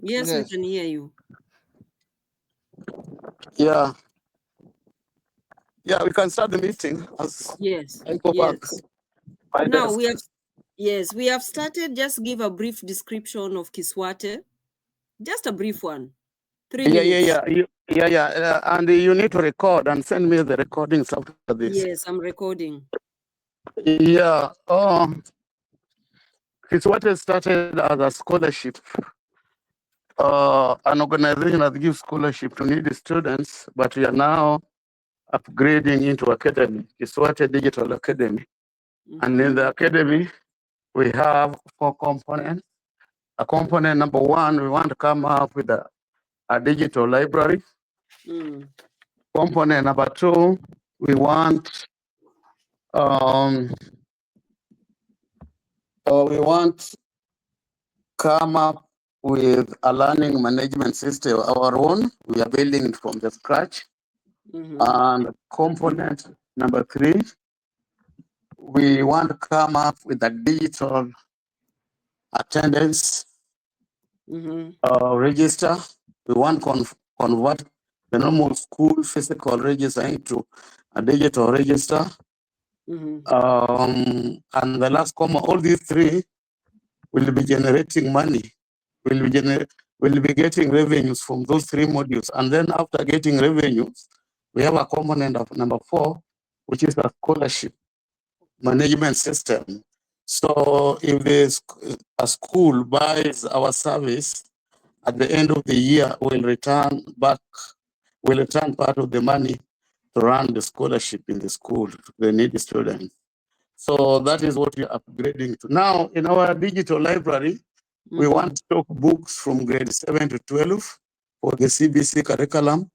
Yes, we can hear you. Yeah. Yeah, we can start the meeting as Yes. I go back. Yes. My Now desk. we have started. Just give a brief description of KISWATE. Just a brief one. 3 minutes. And you need to record and send me the recordings after this. Yes, I'm recording. Yeah. It's what is started as a scholarship. An organization that gives scholarship to needy students, but we are now upgrading into academy. It's what a digital academy. And in the academy, we have 4 components. A component number 1, we want to come up with a digital library. Component number 2, we want come up with a learning management system of our own. We are building it from the scratch. And component number 3, we want to come up with a digital attendance register. We want to convert the normal school physical register into a digital register. And the last comma, all these 3 will be generating money. Will be getting revenues from those 3 modules. And then after getting revenues, we have a component of number 4, which is a scholarship management system. So if a school buys our service, at the end of the year, we'll return part of the money to run the scholarship in the school to the needy students. So that is what we are upgrading to. Now, in our digital library, we want stock books from grade 7 to 12 for the CBC curriculum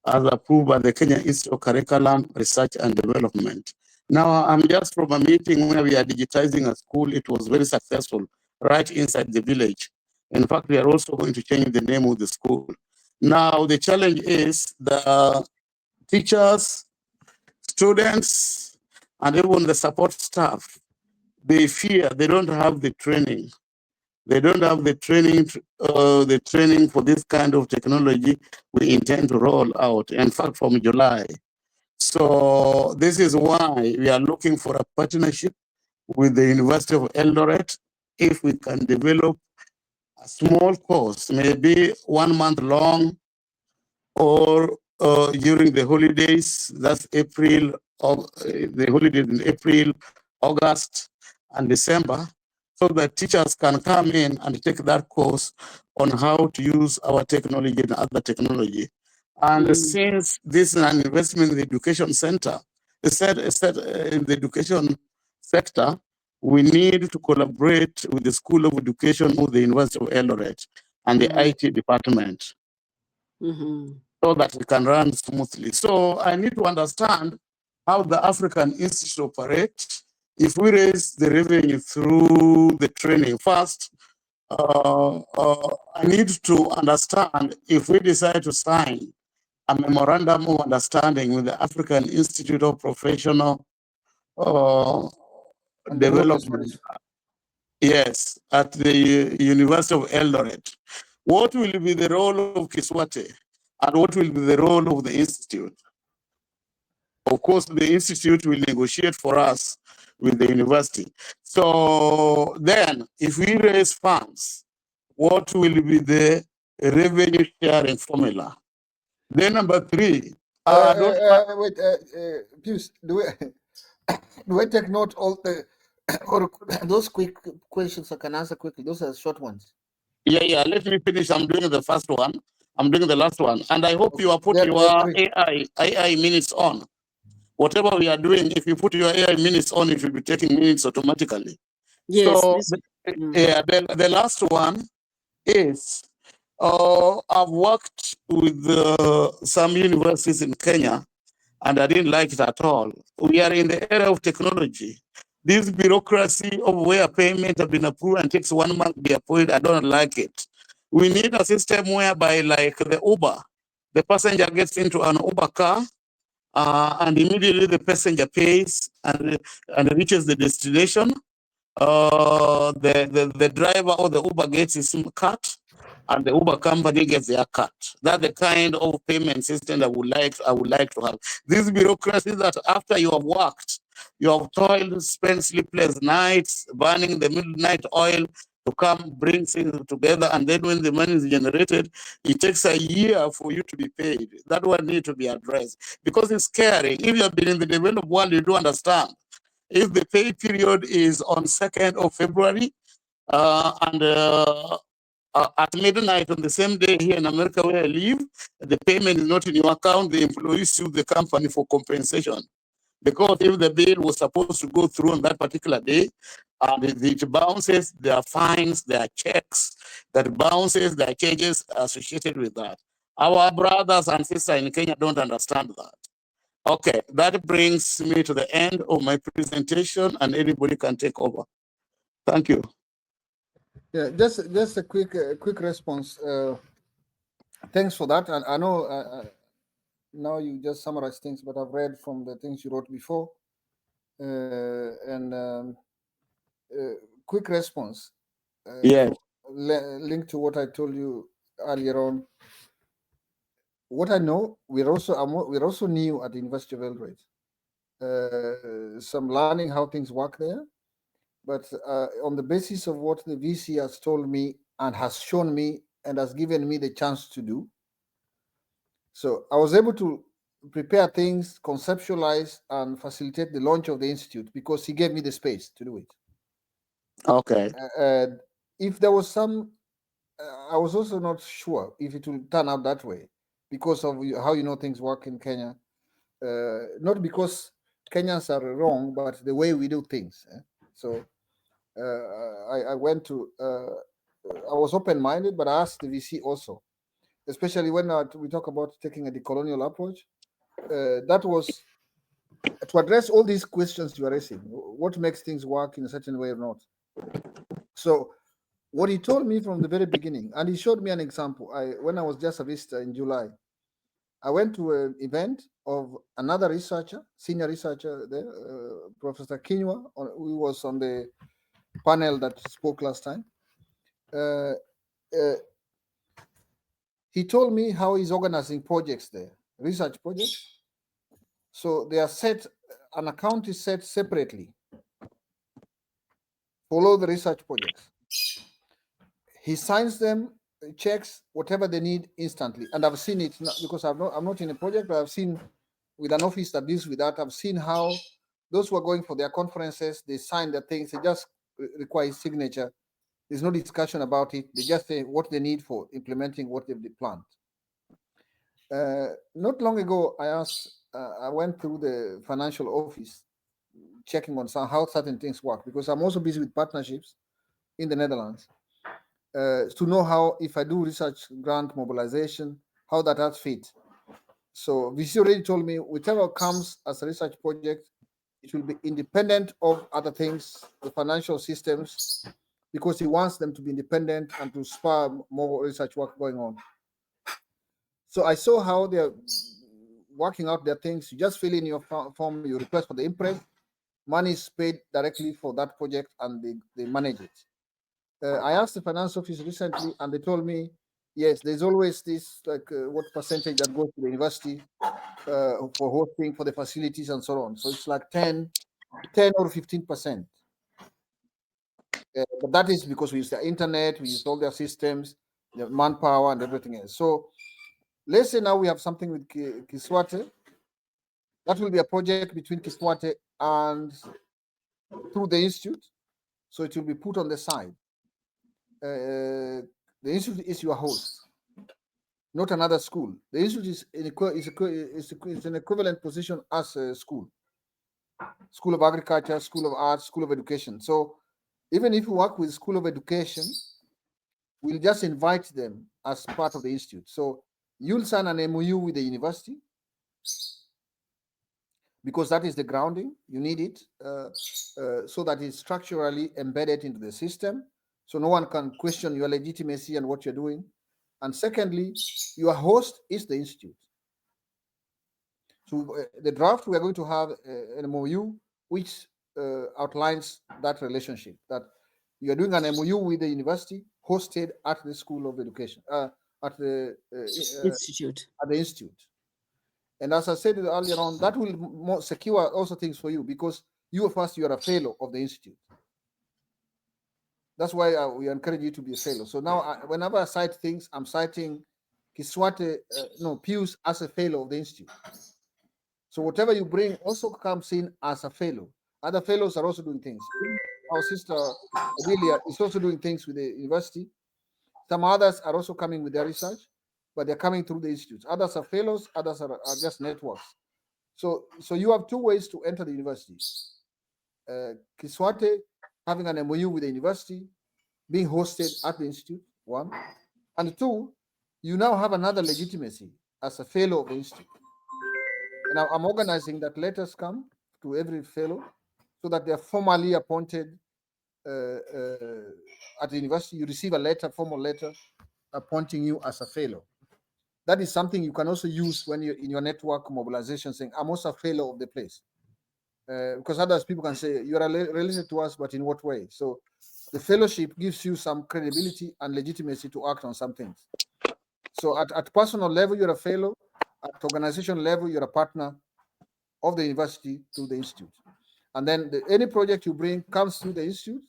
as approved by the Kenya Institute of Curriculum Research and Development. Now, I'm just from a meeting where we are digitizing a school. It was very successful right inside the village. In fact, we are also going to change the name of the school. Now, the challenge is the teachers, students, and even the support staff, they fear they don't have the training. They don't have the training for this kind of technology we intend to roll out, in fact, from July. So this is why we are looking for a partnership with the University of Eldoret. If we can develop a small course, maybe 1 month long, or during the holidays, that's April, the holidays in April, August, and December, so that teachers can come in and take that course on how to use our technology and other technology. And since this is an investment in the education center, in the education sector, we need to collaborate with the School of Education of the University of Eldoret and the IT department so that it can run smoothly. So I need to understand how the African Institute operates. If we raise the revenue through the training first, I need to understand if we decide to sign a memorandum of understanding with the African Institute of Professional Development. Yes, at the University of Eldoret. What will be the role of KISWATE and what will be the role of the Institute? Of course, the Institute will negotiate for us with the university. So then, if we raise funds, what will be the revenue sharing formula? Then number 3. Pius, do we take note all the or those quick questions I can answer quickly? Those are short ones. Yeah. Let me finish. I'm doing the first one. I'm doing the last one. And I hope you are putting your AI minutes on. Whatever we are doing, if you put your AI minutes on, it will be taking minutes automatically. Yes. So the last one is, I've worked with some universities in Kenya, and I didn't like it at all. We are in the era of technology. This bureaucracy of where payment have been approved and takes 1 month to be approved, I don't like it. We need a system whereby, like the Uber, the passenger gets into an Uber car, and immediately the passenger pays and reaches the destination. The driver or the Uber gets his cut, and the Uber company gets their cut. That's the kind of payment system that I would like to have. This bureaucracy that after you have worked, you have toiled, spent sleepless nights, burning the midnight oil to come bring things together, and then when the money is generated, it takes a year for you to be paid. That one needs to be addressed because it's scary. If you have been in the developed world, you do understand. If the pay period is on 2nd of February, at midnight on the same day here in America where I live, the payment is not in your account, the employees sue the company for compensation. Because if the bill was supposed to go through on that particular day, and it bounces, there are fines, there are checks that bounces, there are charges associated with that. Our brothers and sisters in Kenya don't understand that. Okay, that brings me to the end of my presentation, and anybody can take over. Thank you. Yeah, just a quick response. Thanks for that. And I know now you just summarized things, but I've read from the things you wrote before. Quick response. Yeah. Link to what I told you earlier on. What I know, we're also new at the University of Eldoret. Some learning how things work there, but on the basis of what the VC has told me and has shown me and has given me the chance to do. So I was able to prepare things, conceptualize, and facilitate the launch of the institute because he gave me the space to do it. Okay. If there was some, I was also not sure if it will turn out that way because of how things work in Kenya. Not because Kenyans are wrong, but the way we do things. So I went to, I was open-minded, but I asked the VC also, especially when we talk about taking a decolonial approach. That was to address all these questions you are raising. What makes things work in a certain way or not? So what he told me from the very beginning, and he showed me an example. When I was just a visitor in July, I went to an event of another researcher, senior researcher there, Professor Kinywa, who was on the panel that spoke last time. He told me how he's organizing projects there, research projects. So they are set, an account is set separately. Follow the research projects. He signs them, checks whatever they need instantly. And I've seen it because I'm not in a project, but I've seen with an office that deals with that, I've seen how those who are going for their conferences, they sign their things, they just require signature. There's no discussion about it. They just say what they need for implementing what they've planned. Not long ago, I went through the financial office, checking on how certain things work, because I'm also busy with partnerships in the Netherlands, to know how, if I do research grant mobilization, how that has fit. So VC already told me, whichever comes as a research project, it will be independent of other things, the financial systems, because he wants them to be independent and to spur more research work going on. So I saw how they're working out their things. You just fill in your form, you request for the impress, money is paid directly for that project, and they manage it. I asked the finance office recently, and they told me, yes, there's always this, what percentage that goes to the university for hosting, for the facilities, and so on. So it's like 10 or 15%. But that is because we use the internet, we use all their systems, the manpower, and everything else. So let's say now we have something with KISWATE. That will be a project between KISWATE and through the institute. So it will be put on the side. The institute is your host, not another school. The institute is an equivalent position as a school. School of Agriculture, School of Arts, School of Education. So even if you work with School of Education, we'll just invite them as part of the institute. So you'll sign an MoU with the university, because that is the grounding. You need it so that it's structurally embedded into the system, so no one can question your legitimacy and what you're doing. And secondly, your host is the institute. So the draft, we are going to have an MoU which outlines that relationship, that you're doing an MoU with the university, hosted at the School of Education, at the Institute. At the institute. And as I said earlier on, that will more secure also things for you, because you are a fellow of the institute. That's why we encourage you to be a fellow. So now, whenever I cite things, I'm citing KISWATE, Pius as a fellow of the institute. So whatever you bring also comes in as a fellow. Other fellows are also doing things. Our sister Adelia is also doing things with the university. Some others are also coming with their research, but they're coming through the institutes. Others are fellows, others are just networks. So you have two ways to enter the university. KISWATE having an MoU with the university, being hosted at the institute, one. And two, you now have another legitimacy as a fellow of the institute. And I'm organizing that letters come to every fellow so that they're formally appointed at the university. You receive a letter, formal letter, appointing you as a fellow. That is something you can also use when you're in your network mobilization, saying, I'm also a fellow of the place. Because other people can say, you are related to us, but in what way? So the fellowship gives you some credibility and legitimacy to act on some things. So at personal level, you're a fellow. At organization level, you're a partner of the university to the institute. And then any project you bring comes through the institute,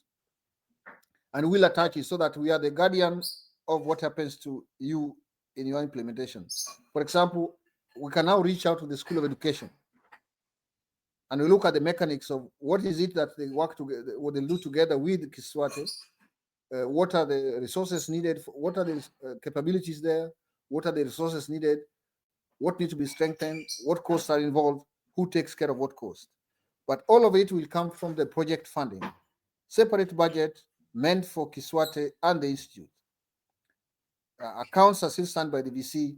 and we'll attach it so that we are the guardian of what happens to you in your implementation. For example, we can now reach out to the School of Education, and we look at the mechanics of what is it that they work together, what they do together with KISWATE, what are the resources needed, what are the capabilities there, what are the resources needed, what needs to be strengthened, what costs are involved, who takes care of what cost. But all of it will come from the project funding, separate budget meant for KISWATE and the institute. Accounts are still signed by the VC.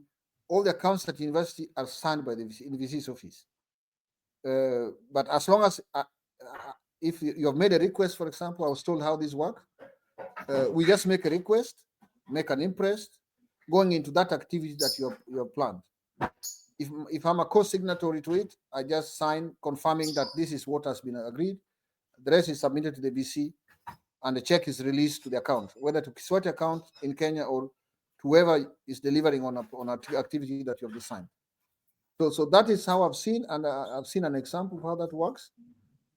All the accounts at the university are signed by the VC, in the VC's office. But as long as, if you have made a request, for example, I was told how this works. We just make a request, make an imprest, going into that activity that you have planned. If I'm a co-signatory to it, I just sign confirming that this is what has been agreed. The rest is submitted to the VC, and the check is released to the account, whether to KISWATE account in Kenya or to whoever is delivering on an activity that you have designed. So that is how I've seen, and I've seen an example of how that works.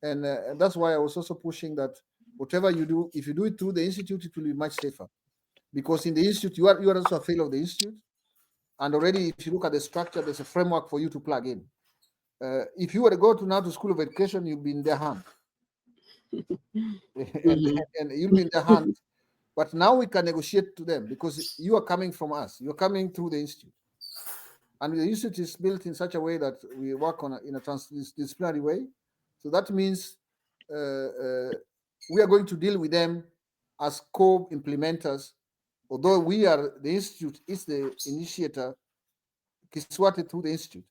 And that's why I was also pushing that whatever you do, if you do it through the institute, it will be much safer. Because in the institute, you are also a fellow of the institute. And already, if you look at the structure, there's a framework for you to plug in. If you were to go to School of Education, you'll be in their hand. and you'll be in their hand. But now we can negotiate to them because you are coming from us. You're coming through the institute. And the institute is built in such a way that we work in a transdisciplinary way. So that means we are going to deal with them as co-implementers. Although the institute is the initiator, KISWATE through the institute.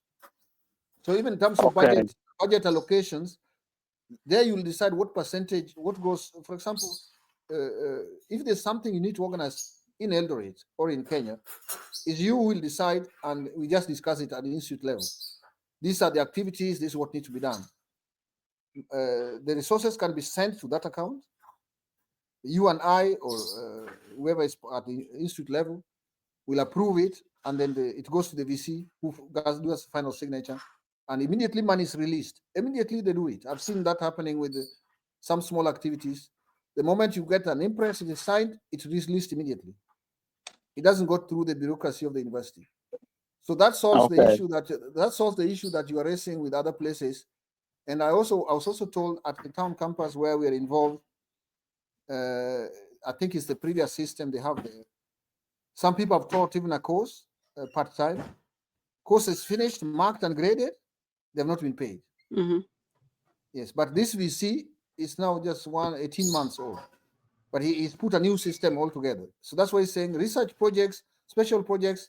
So even in terms of budget allocations, there you'll decide what percentage, what goes. For example, if there's something you need to organize in Eldoret or in Kenya, is you will decide, and we just discuss it at the institute level. These are the activities, this is what needs to be done. The resources can be sent to that account. You and I, or whoever is at the institute level, will approve it, and then it goes to the VC, who does a final signature, and immediately money is released. Immediately they do it. I've seen that happening with some small activities. The moment you get an impress, it is signed, it's released immediately. It doesn't go through the bureaucracy of the university. So that solves the issue that you are raising with other places. And I was also told at the town campus where we are involved, I think it's the previous system they have there. Some people have taught even a course part-time. Course is finished, marked and graded. They have not been paid. Yes, but this VC is now just 18 months old. But he's put a new system altogether. So that's why he's saying research projects, special projects,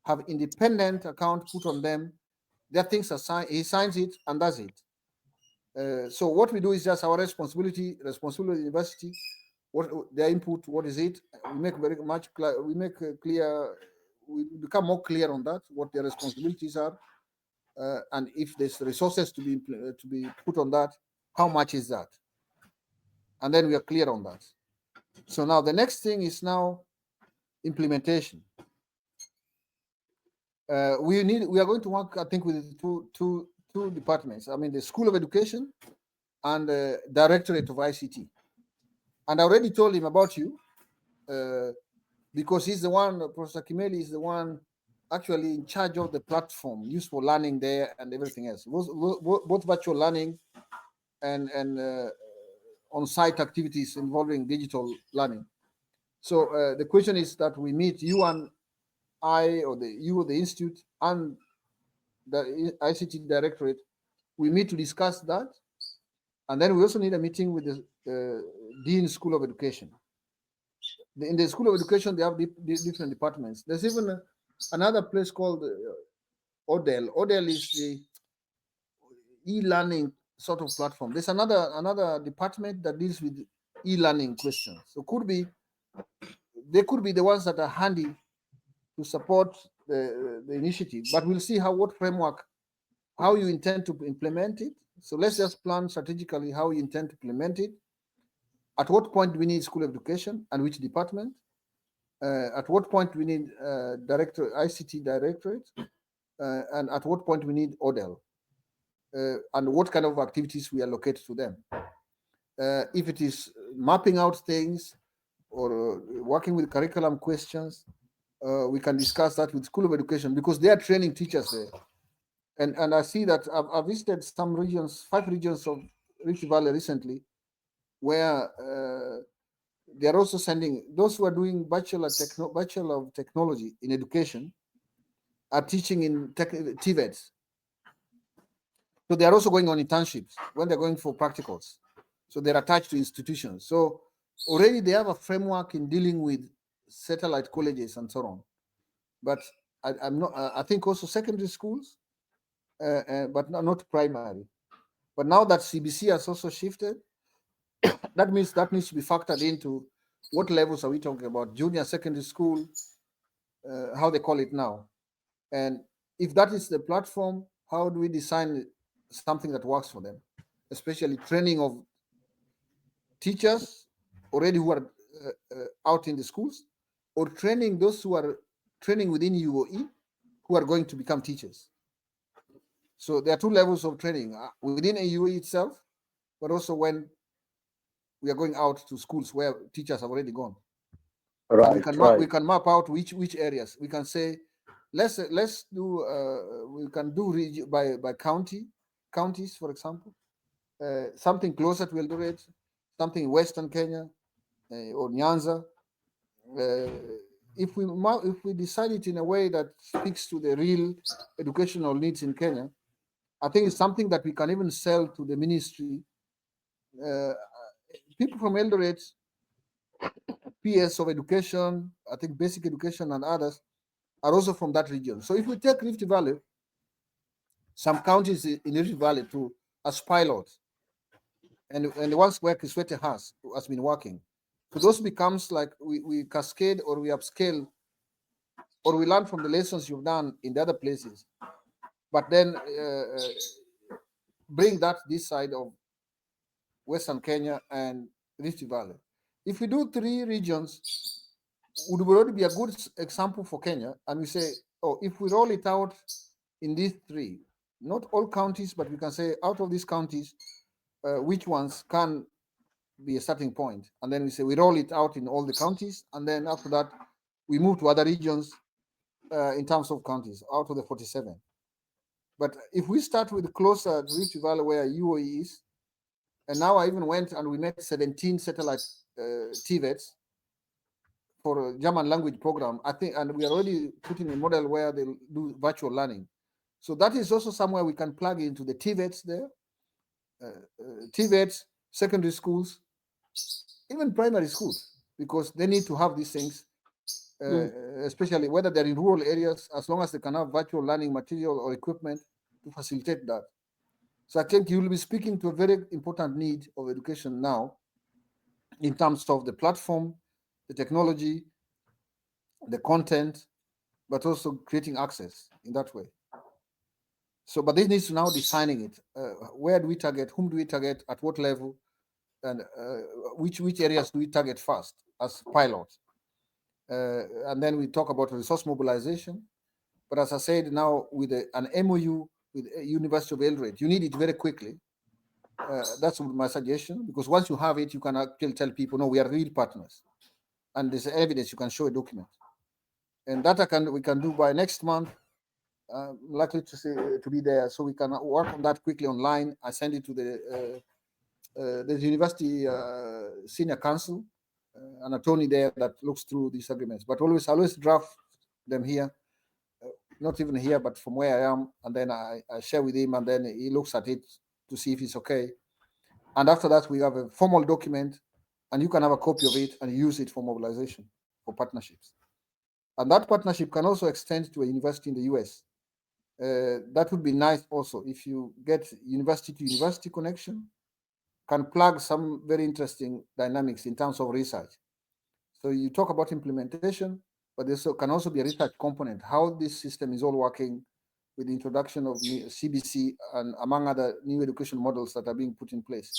have independent account put on them. Their things are signed, he signs it and does it. So what we do is just our responsibility of the university, what their input, what is it? We make very much clear, we become more clear on that, what their responsibilities are, and if there's resources to be put on that, how much is that? And then we are clear on that. So now the next thing is now implementation. We are going to work, I think, with two departments. I mean, the School of Education and the Directorate of ICT. And I already told him about you, because he's the one, Professor Kimeli is the one actually in charge of the platform used for learning there and everything else, both virtual learning and on-site activities involving digital learning. So the question is that we meet, you and I, or the institute and the ICT Directorate, we meet to discuss that. And then we also need a meeting with the Dean School of Education. In the School of Education, they have different departments. There's even another place called ODEL. ODEL is the e-learning sort of platform. There's another department that deals with e-learning questions. So they could be the ones that are handy to support the initiative, but we'll see what framework, how you intend to implement it. So let's just plan strategically how you intend to implement it. At what point do we need School of Education and which department? At what point do we need ICT Directorate? And at what point we need ODEL? And what kind of activities we allocate to them? If it is mapping out things or working with curriculum questions, we can discuss that with School of Education, because they are training teachers there. And I see that I've visited some regions, 5 regions of Rift Valley recently, where they are also sending those who are doing Bachelor of Technology in Education are teaching in TVETs. So they are also going on internships when they're going for practicals. So they're attached to institutions. So already they have a framework in dealing with satellite colleges and so on. But I think also secondary schools, but not primary. But now that CBC has also shifted, that means that needs to be factored into what levels are we talking about, junior secondary school, how they call it now. And if that is the platform, how do we design something that works for them, especially training of teachers already who are out in the schools, or training those who are training within UoE who are going to become teachers. So there are 2 levels of training within a UoE itself, but also when we are going out to schools where teachers have already gone. Right, we can map out which areas. We can say, let's do we can do by counties, for example, something closer to Eldoret, something in Western Kenya or Nyanza. If we decide it in a way that speaks to the real educational needs in Kenya, I think it's something that we can even sell to the ministry. People from Eldoret, PS of Education, I think Basic Education and others are also from that region. So if we take Rift Valley, some counties in Rift Valley too as pilots, and the ones where KISWATE has been working. So those becomes like we cascade or we upscale, or we learn from the lessons you've done in the other places, but then bring that this side of Western Kenya and Rift Valley. If we do 3 regions, would already be a good example for Kenya, and we say, oh, if we roll it out in these 3, not all counties, but we can say out of these counties, which ones can be a starting point, and then we say we roll it out in all the counties, and then after that we move to other regions in terms of counties out of the 47. But if we start with closer to Rift Valley where UoE is, and now I even went and we met 17 satellite TVETs for a German language program, I think, and we are already putting a model where they do virtual learning. So that is also somewhere we can plug into the TVETs there, TVETs, secondary schools, even primary schools, because they need to have these things, especially whether they're in rural areas, as long as they can have virtual learning material or equipment to facilitate that. So I think you will be speaking to a very important need of education now in terms of the platform, the technology, the content, but also creating access in that way. So, but this needs to now designing it. Where do we target? Whom do we target? At what level? and which areas do we target first as pilots. And then we talk about resource mobilization. But as I said, now with an MoU with University of Eldoret, you need it very quickly. That's my suggestion, because once you have it, you can actually tell people, no, we are real partners. And there's evidence, you can show a document. And that we can do by next month. Likely to be there, so we can work on that quickly online. I send it to the university senior council, an attorney there that looks through these agreements. But always draft them here, not even here, but from where I am, and then I share with him, and then he looks at it to see if it's okay. And after that, we have a formal document, and you can have a copy of it and use it for mobilization, for partnerships. And that partnership can also extend to a university in the US. That would be nice also if you get university to university connection, can plug some very interesting dynamics in terms of research. So you talk about implementation, but there can also be a research component, how this system is all working with the introduction of CBC and among other new education models that are being put in place.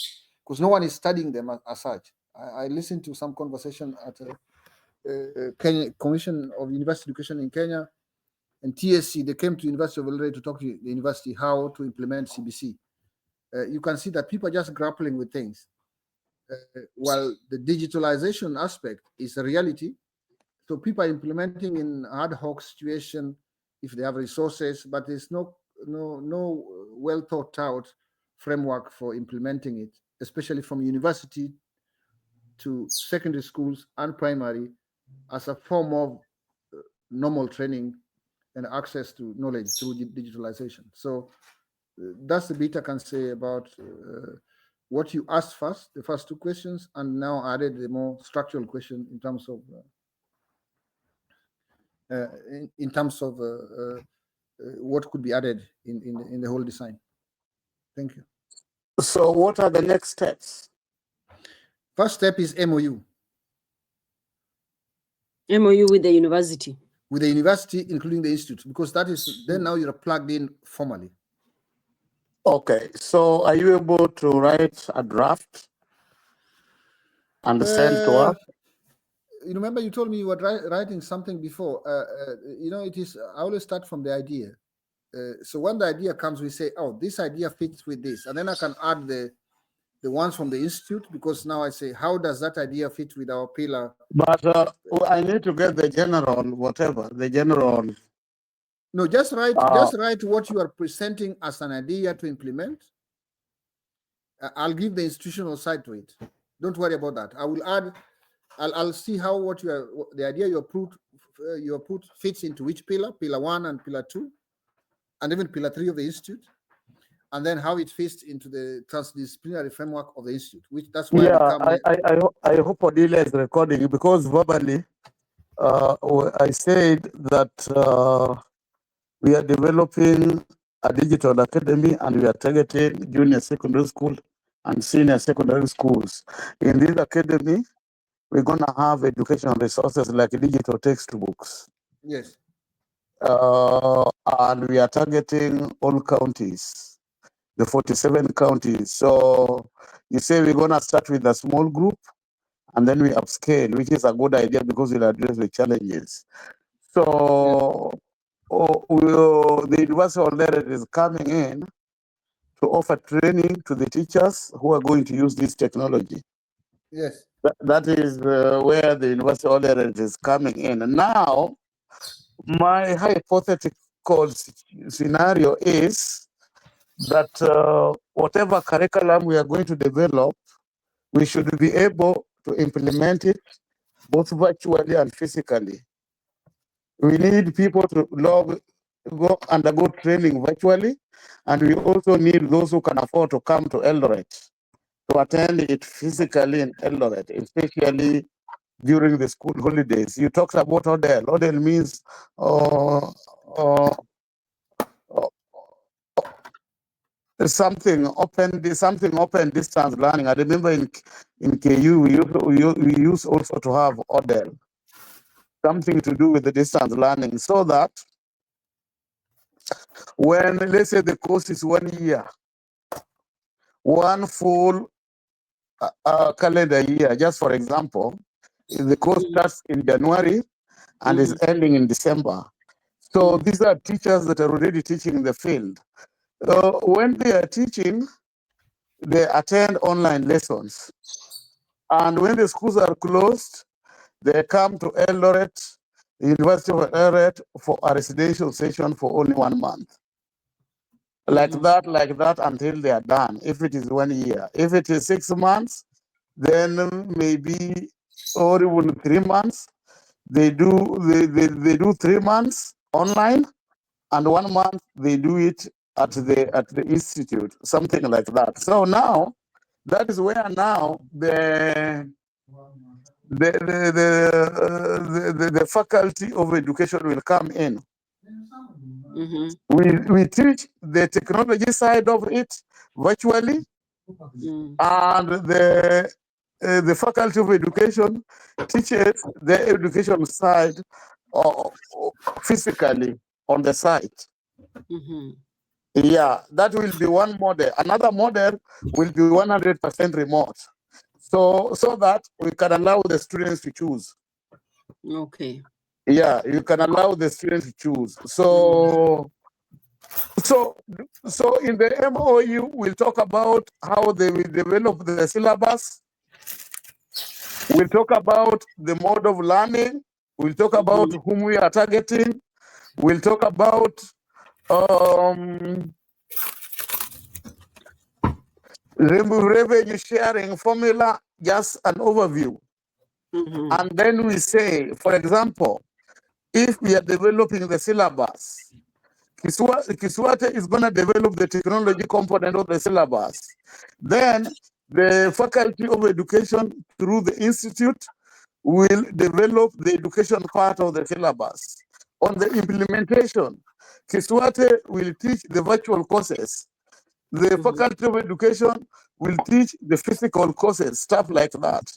Because no one is studying them as such. I listened to some conversation at Kenya Commission of University Education in Kenya, and TSC, they came to University of Eldoret to talk to the university how to implement CBC. You can see that people are just grappling with things. While the digitalization aspect is a reality, so people are implementing in ad hoc situation if they have resources, but there's no well thought out framework for implementing it, especially from university to secondary schools and primary as a form of normal training and access to knowledge through digitalization. So that's the bit I can say about what you asked first, the first two questions, and now added the more structural question in terms of what could be added in the whole design. Thank you. So what are the next steps? First step is MoU. MoU with the university. With the university, including the institute, because that is, then now you're plugged in formally. Okay, so are you able to write a draft and send to us? You remember you told me you were writing something before. It is, I always start from the idea. So when the idea comes, we say, oh, this idea fits with this. And then I can add the ones from the institute, because now I say, how does that idea fit with our pillar? But I need to get the general, whatever, the general. No, just write what you are presenting as an idea to implement. I'll give the institutional side to it. Don't worry about that. I will add, I'll see how the idea you put fits into which pillar 1 and pillar 2, and even pillar 3 of the institute, and then how it fits into the transdisciplinary framework of the institute. Which that's why I hope Odile is recording, because verbally I said that we are developing a digital academy and we are targeting junior secondary school and senior secondary schools. In this academy, we're going to have educational resources like digital textbooks. Yes. And we are targeting all counties, the 47 counties. So you say we're going to start with a small group and then we upscale, which is a good idea because we'll address the challenges. So the University of Eldoret is coming in to offer training to the teachers who are going to use this technology. Yes. That is where the University of Eldoret is coming in. And now, my hypothetical scenario is that whatever curriculum we are going to develop, we should be able to implement it both virtually and physically. We need people to go undergo training virtually, and we also need those who can afford to come to Eldoret to attend it physically in Eldoret, especially during the school holidays. You talked about ODEL. ODEL means something open distance learning. I remember in KU we used also to have ODEL, something to do with the distance learning, so that when, let's say, the course is 1 year, one full calendar year. Just for example, the course starts in January and is ending in December. So these are teachers that are already teaching in the field. When they are teaching, they attend online lessons. And when the schools are closed, they come to Eldoret, University of Eldoret, for a residential session for only 1 month. Like that, until they are done, if it is 1 year. If it is 6 months, then maybe, or even 3 months, they do 3 months online, and 1 month they do it at the institute, something like that. So now, that is where now the faculty of education will come in. We teach the technology side of it virtually, and the faculty of education teaches the education side physically on the site. Yeah, that will be one model. Another model will be 100% remote. So that we can allow the students to choose. Okay. Yeah, you can allow the students to choose. So in the MoU, we'll talk about how they will develop the syllabus. We'll talk about the mode of learning. We'll talk about whom we are targeting. We'll talk about revenue sharing formula, just an overview. And then we say, for example, if we are developing the syllabus, KISWATE is going to develop the technology component of the syllabus. Then the Faculty of Education through the Institute will develop the education part of the syllabus. On the implementation, KISWATE will teach the virtual courses. The Faculty of Education will teach the physical courses, stuff like that.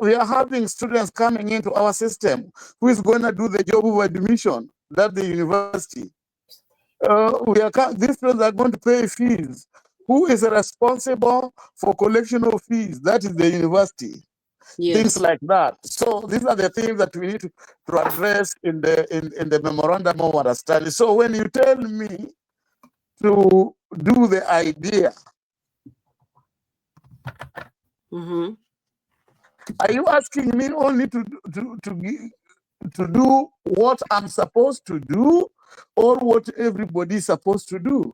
We are having students coming into our system who is going to do the job of admission. That's the university. These students are going to pay fees. Who is responsible for collection of fees? That is the university. Yes. Things like that. So these are the things that we need to address in the memorandum of understanding. So when you tell me to do the idea, are you asking me only to do what I'm supposed to do, or what everybody is supposed to do?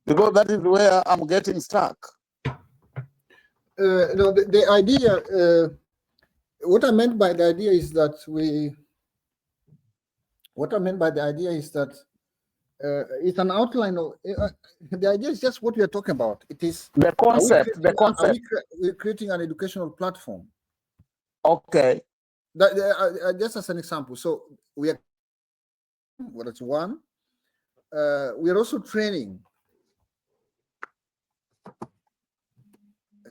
Because that is where I'm getting stuck. No, the idea, what I meant by the idea is that it's an outline of, the idea is just what we are talking about. It is the concept. We're creating an educational platform. Okay. Just as an example, so we are, well, that's one. We are also training.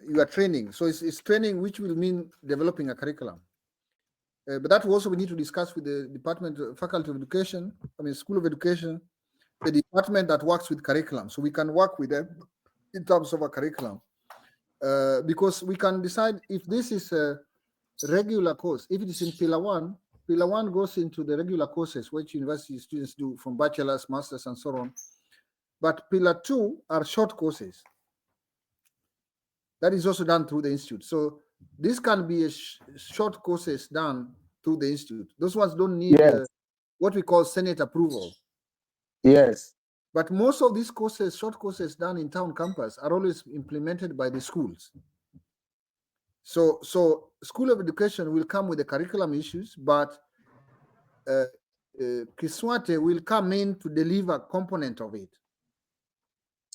You are training, so it's training, which will mean developing a curriculum. But that also we need to discuss with the Department of Faculty of Education, School of Education, the department that works with curriculum. So we can work with them in terms of a curriculum, because we can decide if this is a regular course. If it is in Pillar 1 goes into the regular courses which university students do from bachelor's, master's, and so on. But Pillar 2 are short courses. That is also done through the institute. So this can be a short courses done through the institute. Those ones don't need what we call Senate approval. Yes. But most of these courses, short courses done in town campus, are always implemented by the schools. So School of Education will come with the curriculum issues, but KISWATE will come in to deliver a component of it.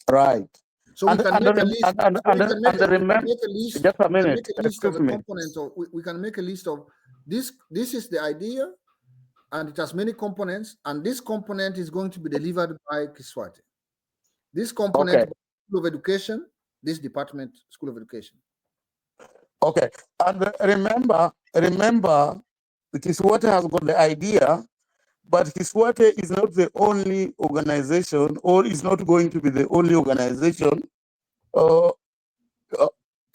Right. So we can make a list. Just a minute. We can make a list of this. This is the idea, and it has many components, and this component is going to be delivered by KISWATE. This component, School of Education, this department, School of Education. Okay, and remember, KISWATE has got the idea, but KISWATE is not the only organization, or is not going to be the only organization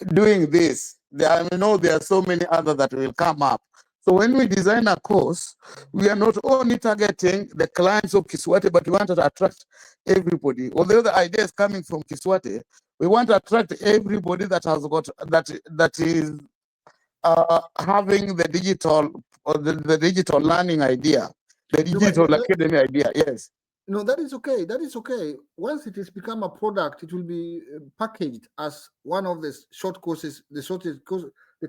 doing this. I know there are so many others that will come up. So when we design a course, we are not only targeting the clients of KISWATE, but we want to attract everybody. Although the idea is coming from KISWATE, we want to attract everybody that has got that is having the digital or the digital learning idea, the digital academy idea. Yes. No, that is okay. That is okay. Once it has become a product, it will be packaged as one of the short courses, the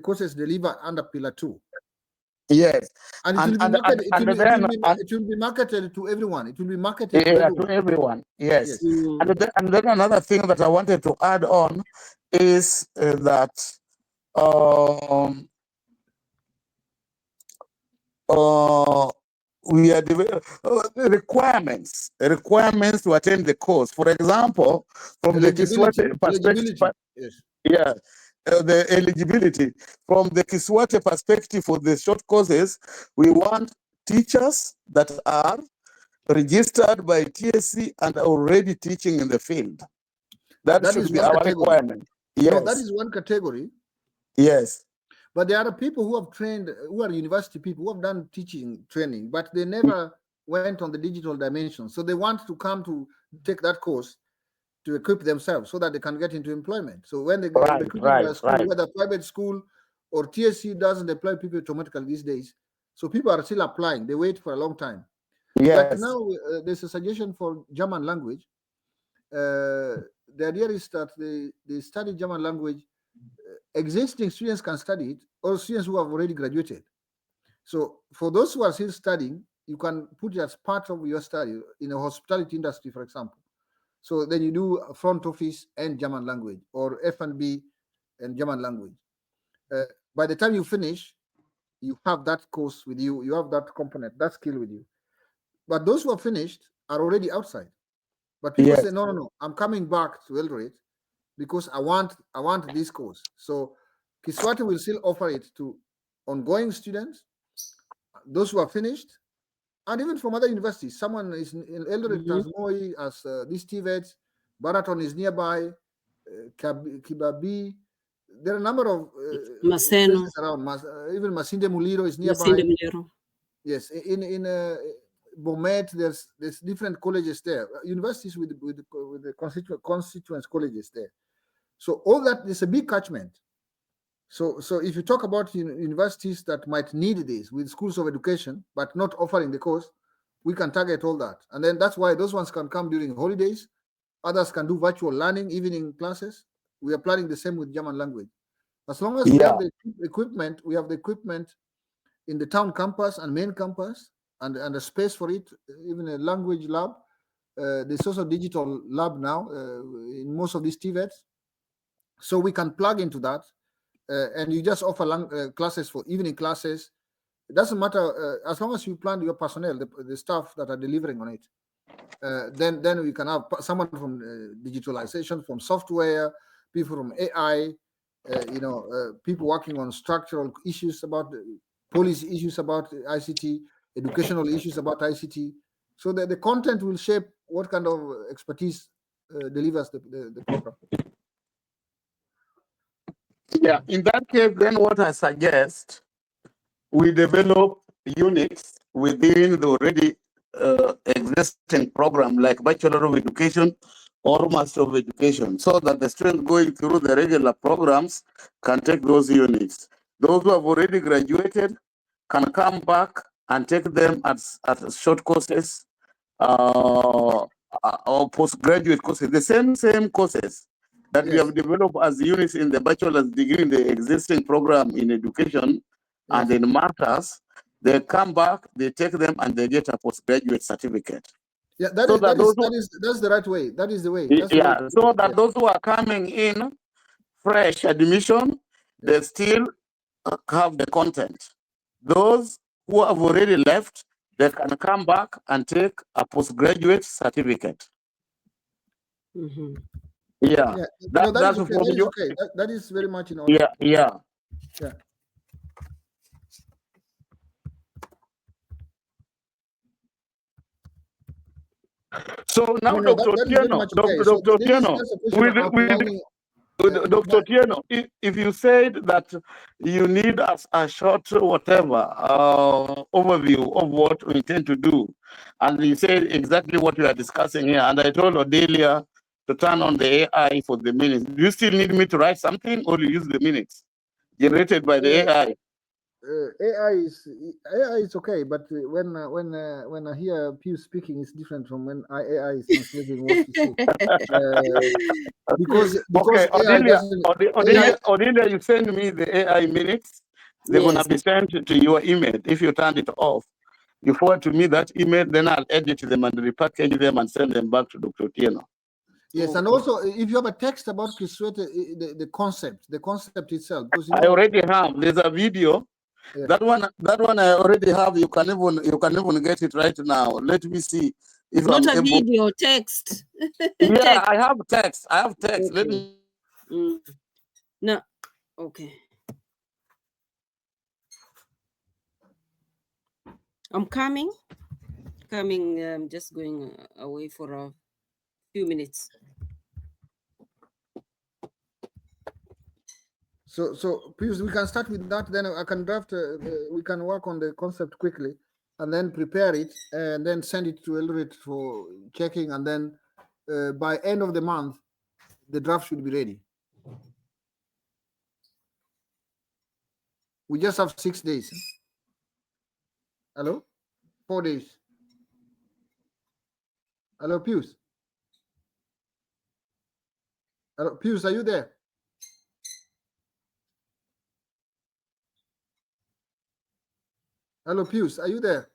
courses delivered under Pillar 2. Yes. And it will be marketed to everyone. It will be marketed to everyone. Yes. And then another thing that I wanted to add on is that we are requirements to attend the course. For example, from the KISWATE perspective, the eligibility from the KISWATE perspective for the short courses, we want teachers that are registered by TSC and already teaching in the field. That should be our requirement. Yes. No, that is one category. Yes. But there are people who have trained, who are university people, who have done teaching training, but they never went on the digital dimension. So they want to come to take that course to equip themselves so that they can get into employment. So when they go to school, whether private school or TSC doesn't apply people automatically these days. So people are still applying. They wait for a long time. Yes. Like now, there's a suggestion for German language. The idea is that they study German language. Existing students can study it, or students who have already graduated. So for those who are still studying, you can put it as part of your study in a hospitality industry, for example. So then you do front office and German language, or F&B and German language. By the time you finish, you have that course with you, you have that component, that skill with you. But those who are finished are already outside. But people say, no, I'm coming back to Eldoret because I want this course. So KISWATE will still offer it to ongoing students, those who are finished, and even from other universities. Someone is in Eldoret as MoU, as this TVET, Baraton is nearby, Kibabi. There are a number of places around. Even Masinde Muliro is nearby. Yes, in Bomet, there's different colleges there. Universities with the constituent colleges there. So all that is a big catchment. So if you talk about universities that might need this with schools of education, but not offering the course, we can target all that. And then that's why those ones can come during holidays. Others can do virtual learning, evening classes. We are planning the same with German language. As long as we have the equipment, in the town campus and main campus, and a space for it, even a language lab. There's also a digital lab now in most of these TVETs. So we can plug into that, and you just offer classes for evening classes. It doesn't matter, as long as you plan your personnel, the staff that are delivering on it. Then we can have someone from digitalization, from software, people from AI, people working on structural issues about policy issues about ICT, educational issues about ICT, so that the content will shape what kind of expertise delivers the program. Yeah, in that case, then what I suggest, we develop units within the already existing program, like Bachelor of Education or Master of Education, so that the students going through the regular programs can take those units. Those who have already graduated can come back and take them as short courses or postgraduate courses, the same courses that we have developed as units in the bachelor's degree in the existing program in education and in masters. They come back, they take them, and they get a postgraduate certificate. Yeah, that's the right way. That is the way. So that those who are coming in fresh admission, they still have the content. Those who have already left, they can come back and take a postgraduate certificate. That is okay. That is very much in order. Yeah. So now, Dr. Otieno, Dr. Tieno, if you said that you need a short whatever overview of what we intend to do, and you said exactly what we are discussing here, and I told Odelia to turn on the AI for the minutes. Do you still need me to write something, or do you use the minutes generated by the AI? AI is okay, but when I hear Pius speaking, it's different from when AI is translating what he says. Because Okay, AI doesn't. Odelia, you send me the AI minutes. They're gonna be sent to your email. If you turn it off, you forward to me that email, then I'll edit them and repackage them and send them back to Dr. Tieno. Yes, and also if you have a text about KISWATE, the concept itself, because I already have. There's a video. Yeah. That one I already have. You can even get it right now. Let me see if Not I'm a able. video, text. Yeah, Text. I have text. Okay. Let me. No, okay. I'm coming. I'm just going away for a few minutes. So Pius, we can start with that. Then I can draft. We can work on the concept quickly, and then prepare it, and then send it to Eldoret for checking, and then by end of the month, the draft should be ready. We just have 6 days. Hello, 4 days. Hello, Pius. Hello, Pius, are you there? Hello, Pius, are you there?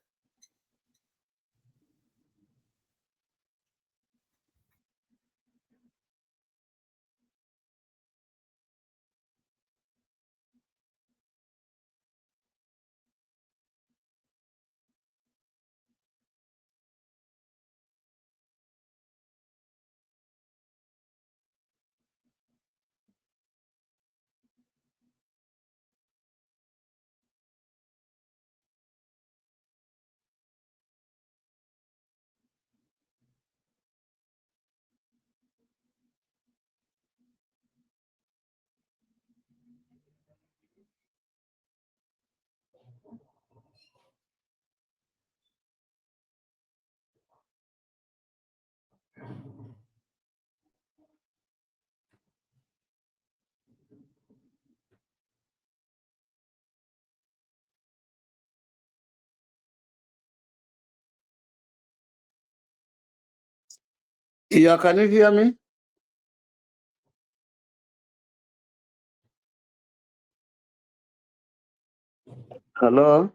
Yeah, can you hear me? Hello.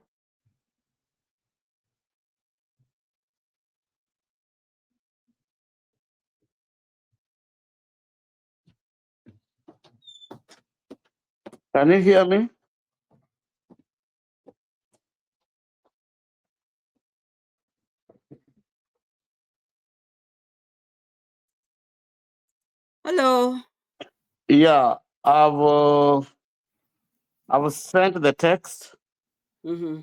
Can you hear me? Hello. Yeah, I've sent the text to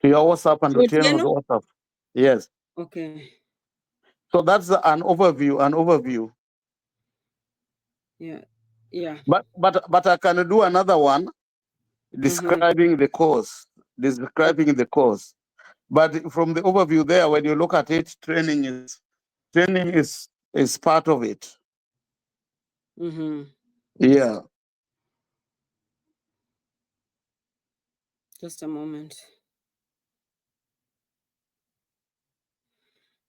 your WhatsApp and to Tieno's WhatsApp. Yes. Okay. So that's an overview. Yeah. But I can do another one describing the course. But from the overview there, when you look at it, training is part of it. Yeah. Just a moment.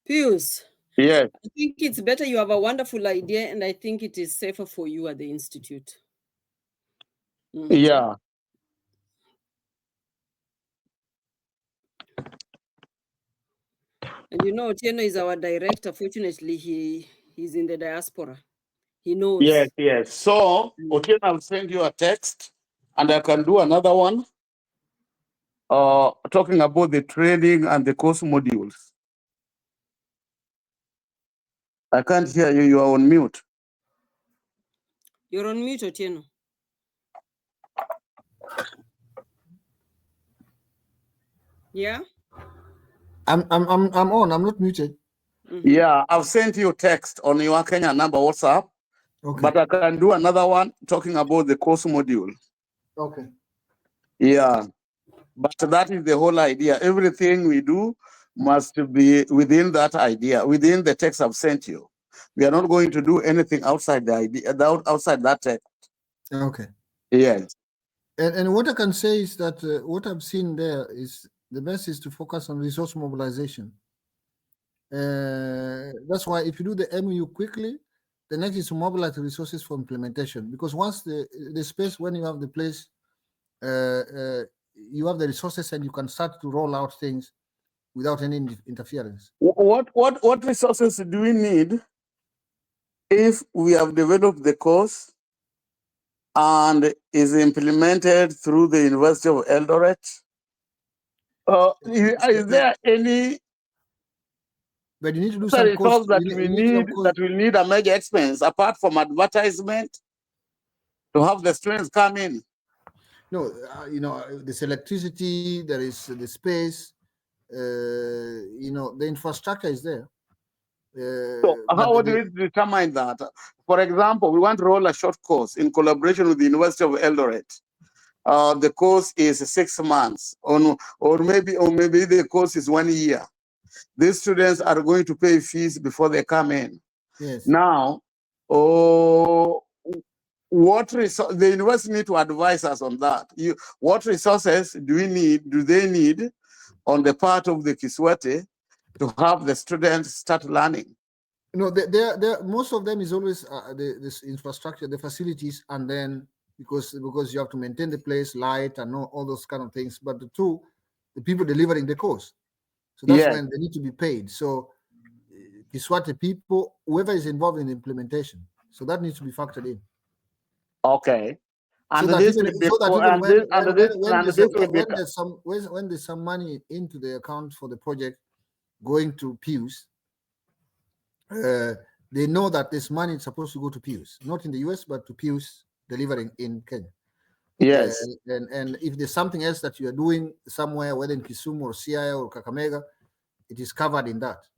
Pius. Yes. I think it's better. You have a wonderful idea, and I think it is safer for you at the institute. Yeah. And you know, Tieno is our director. Fortunately, he's in the diaspora. He knows. Yes. So, okay, I'll send you a text, and I can do another one talking about the training and the course modules. I can't hear you. You are on mute. You're on mute, Otieno. Yeah? I'm on. I'm not muted. Yeah, I've sent you a text on your Kenya number WhatsApp Okay. But I can do another one talking about the course module. Okay. Yeah. But that is the whole idea. Everything we do must be within that idea, within the text I've sent you. We are not going to do anything outside the idea, outside that text. Okay. Yes. And what I can say is that what I've seen there is the best is to focus on resource mobilization. That's why if you do the MoU quickly, the next is to mobilize the resources for implementation. Because once the space, when you have the place, you have the resources and you can start to roll out things without any interference. What resources do we need if we have developed the course and is implemented through the University of Eldoret? Is there any But you need to do some cost resource that we need a major expense apart from advertisement to have the students come in? No, there's electricity, there is the space, the infrastructure is there. So how do we determine that? For example, we want to roll a short course in collaboration with the University of Eldoret. The course is 6 months, or maybe the course is 1 year. These students are going to pay fees before they come in. Yes. Now, what resource the university need to advise us on that? What resources do they need on the part of the KISWATE to have the students start learning? Most of them is always this infrastructure, the facilities, and then because you have to maintain the place, light, and all those kind of things. But the people delivering the course. So that's when they need to be paid. So KISWATE people, whoever is involved in the implementation, so that needs to be factored in. Okay. And when there's some money into the account for the project going to PIUs, they know that this money is supposed to go to PIUs, not in the US, but to PIUs delivering in Kenya. Yes. And if there's something else that you are doing somewhere, whether in Kisumu or Siaya or Kakamega, it is covered in that.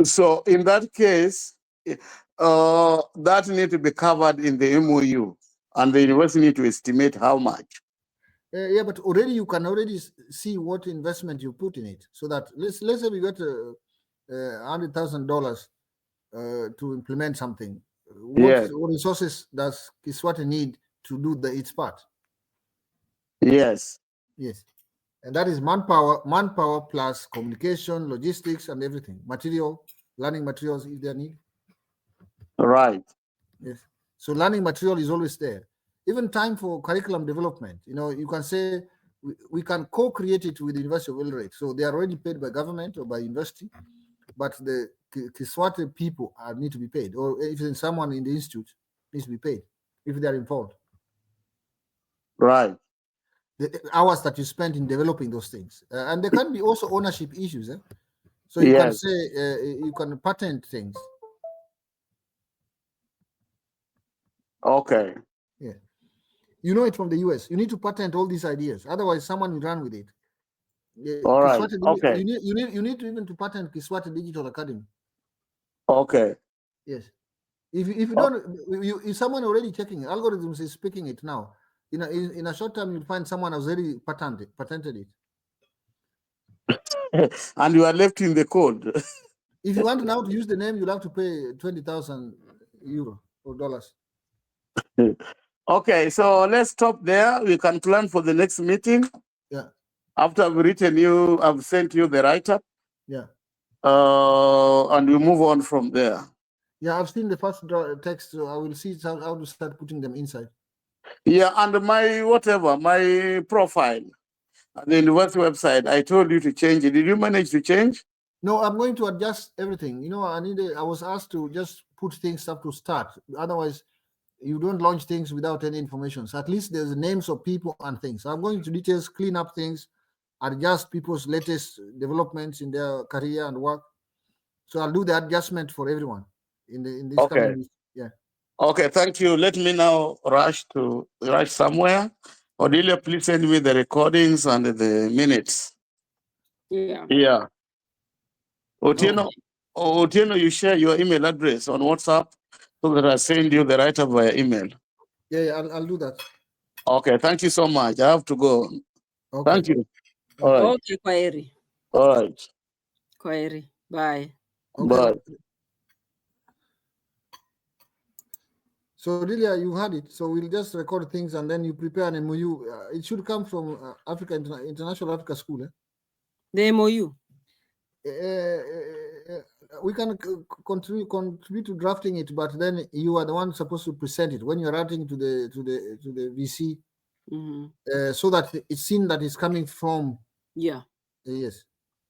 So in that case, that need to be covered in the MoU, and the university need to estimate how much. Yeah, but already you can already see what investment you put in it. So that let's say we got $100,000 to implement something. What resources does KISWATE need to do its part? Yes. Yes. And that is manpower plus communication, logistics, and everything. Learning materials if they need. Right. Yes. So learning material is always there. Even time for curriculum development. You can say we can co-create it with the University of Eldoret. So they are already paid by government or by university, but the KISWATE people need to be paid. Or if there's someone in the institute needs to be paid if they are involved. Right. The hours that you spend in developing those things. And there can be also ownership issues. So you can say, you can patent things. Okay. Yeah. You know it from the US. You need to patent all these ideas. Otherwise, someone will run with it. All right. Okay. You need to even to patent KISWATE Digital Academy. Okay. Yes. If you don't, if someone already checking algorithms is speaking it now. In a short time, you'll find someone has already patented it. And you are left in the code. If you want now to use the name, you'll have to pay 20,000 euro or dollars. Okay, so let's stop there. We can plan for the next meeting. Yeah. After I've sent you the write-up. Yeah. And we move on from there. Yeah, I've seen the first text, so I will see how to start putting them inside. Yeah, and my profile at the university website, I told you to change it. Did you manage to change? No, I'm going to adjust everything. I was asked to just put things up to start. Otherwise, you don't launch things without any information. So at least there's names of people and things. So I'm going to details, clean up things, adjust people's latest developments in their career and work. So I'll do the adjustment for everyone in this coming week. Yeah. Okay, thank you. Let me now rush somewhere. Odelia, please send me the recordings and the minutes. Yeah. Yeah. Otieno, you share your email address on WhatsApp. so that I send you the write-up via email. Yeah, I'll do that. Okay, thank you so much. I have to go. Okay. Thank you. All right. Okay, kwaheri. All right. Kwaheri. Bye. Okay. Bye. So Delia, you had it. So we'll just record things and then you prepare an MoU. It should come from Africa International Africa School. The MoU. We can contribute to drafting it, but then you are the one supposed to present it when you're writing to the VC, so that it's seen that it's coming from. Yeah. Yes.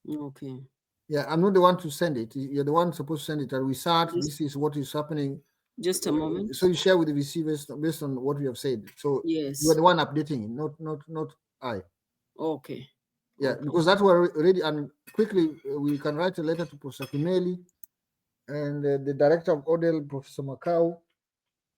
Okay. Yeah, I'm not the one to send it. You're the one supposed to send it. And we start. This is what is happening. Just a moment. So you share with the VC based on what we have said. So yes, you are the one updating it, not I. Okay. Yeah, Okay. because that were ready and quickly we can write a letter to Professor Kimeli and the director of Odell, Professor Macau,